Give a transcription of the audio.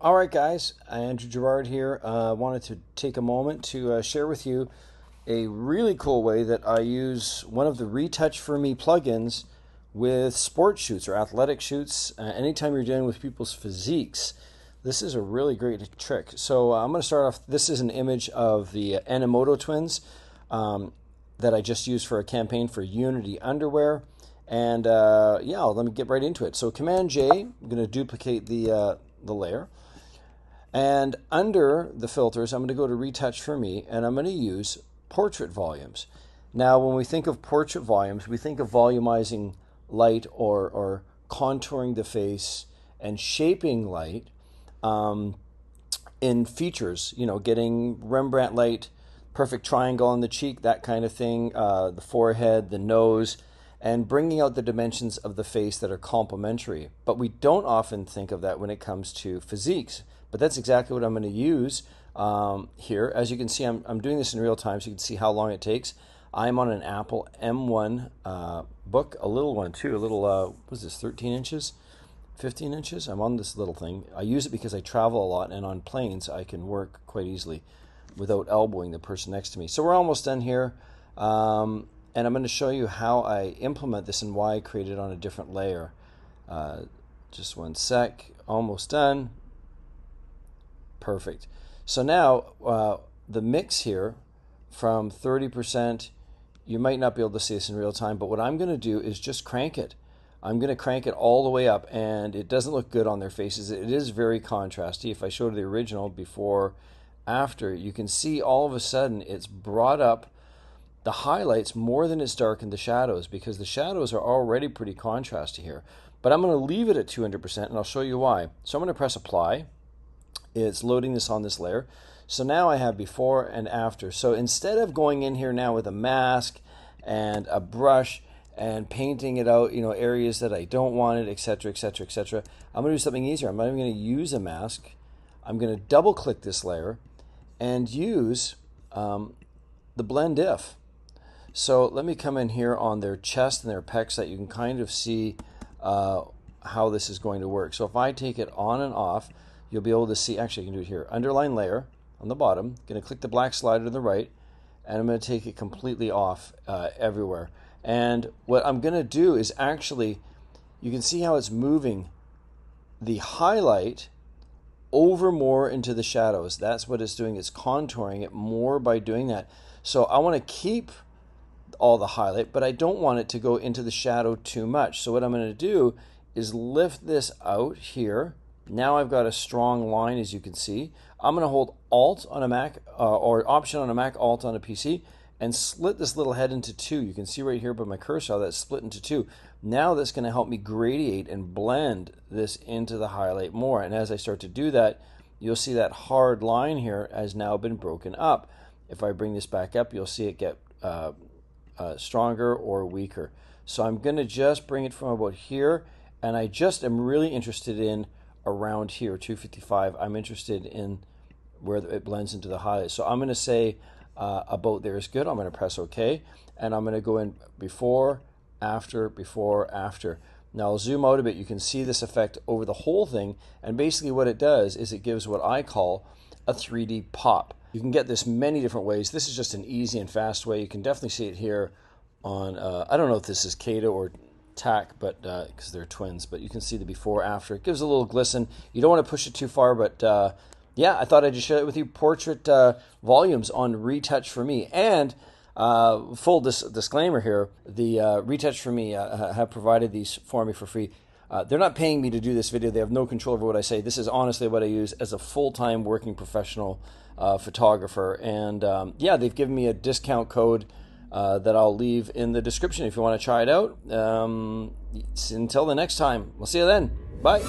All right, guys, Andrew Gerard here. I wanted to take a moment to share with you a really cool way that I use one of the Retouch for Me plugins with sports shoots or athletic shoots. Anytime you're dealing with people's physiques, this is a really great trick. So I'm going to start off. This is an image of the Enomoto twins that I just used for a campaign for Unity underwear. And let me get right into it. So Command J, I'm going to duplicate the layer. And under the filters, I'm going to go to Retouch for Me, and I'm going to use portrait volumes. Now, when we think of portrait volumes, we think of volumizing light or contouring the face and shaping light in features, getting Rembrandt light, perfect triangle on the cheek, that kind of thing, the forehead, the nose, and bringing out the dimensions of the face that are complementary. But we don't often think of that when it comes to physiques. But that's exactly what I'm going to use here. As you can see, I'm doing this in real time, so you can see how long it takes. I'm on an Apple M1 book, a little one too, what is this, 13 inches? 15 inches? I'm on this little thing. I use it because I travel a lot, and on planes I can work quite easily without elbowing the person next to me. So we're almost done here, and I'm going to show you how I implement this and why I create it on a different layer. Just one sec, almost done. Perfect. So now the mix here from 30%, you might not be able to see this in real time, but what I'm going to do is just crank it. I'm going to crank it all the way up, and it doesn't look good on their faces. It is very contrasty. If I showed the original before, after, you can see all of a sudden it's brought up the highlights more than it's darkened the shadows, because the shadows are already pretty contrasty here. But I'm going to leave it at 200%, and I'll show you why. So I'm going to press apply. It's loading this on this layer. So now I have before and after. So instead of going in here now with a mask and a brush and painting it out, areas that I don't want it, etc., etc., etc., I'm going to do something easier. I'm not even going to use a mask. I'm going to double click this layer and use the blend if. So let me come in here on their chest and their pecs so that you can kind of see how this is going to work. So if I take it on and off, you'll be able to see, actually I can do it here, underline layer on the bottom, going to click the black slider to the right, and I'm going to take it completely off everywhere. And what I'm going to do is actually, you can see how it's moving the highlight over more into the shadows. That's what it's doing. It's contouring it more by doing that. So I want to keep all the highlight, but I don't want it to go into the shadow too much. So what I'm going to do is lift this out here. Now I've got a strong line, as you can see. I'm going to hold Alt on a Mac, or Option on a Mac, Alt on a PC, and split this little head into two. You can see right here by my cursor how that's split into two. Now that's going to help me gradiate and blend this into the highlight more. And as I start to do that, you'll see that hard line here has now been broken up. If I bring this back up, you'll see it get stronger or weaker. So I'm going to just bring it from about here, and I just am really interested in around here, 255. I'm interested in where it blends into the highlight. So I'm going to say about there is good. I'm going to press OK, and I'm going to go in before, after, before, after. Now I'll zoom out a bit. You can see this effect over the whole thing, and basically what it does is it gives what I call a 3D pop. You can get this many different ways. This is just an easy and fast way. You can definitely see it here on, I don't know if this is Kato or Tack, but because they're twins, but you can see the before after. It gives a little glisten. You don't want to push it too far, but yeah, I thought I'd just share it with you. Portrait volumes on Retouch for Me. And full disclaimer here, the Retouch for Me have provided these for me for free. They're not paying me to do this video. They have no control over what I say. This is honestly what I use as a full-time working professional photographer. And yeah, they've given me a discount code that I'll leave in the description if you want to try it out. Until the next time, we'll see you then. Bye.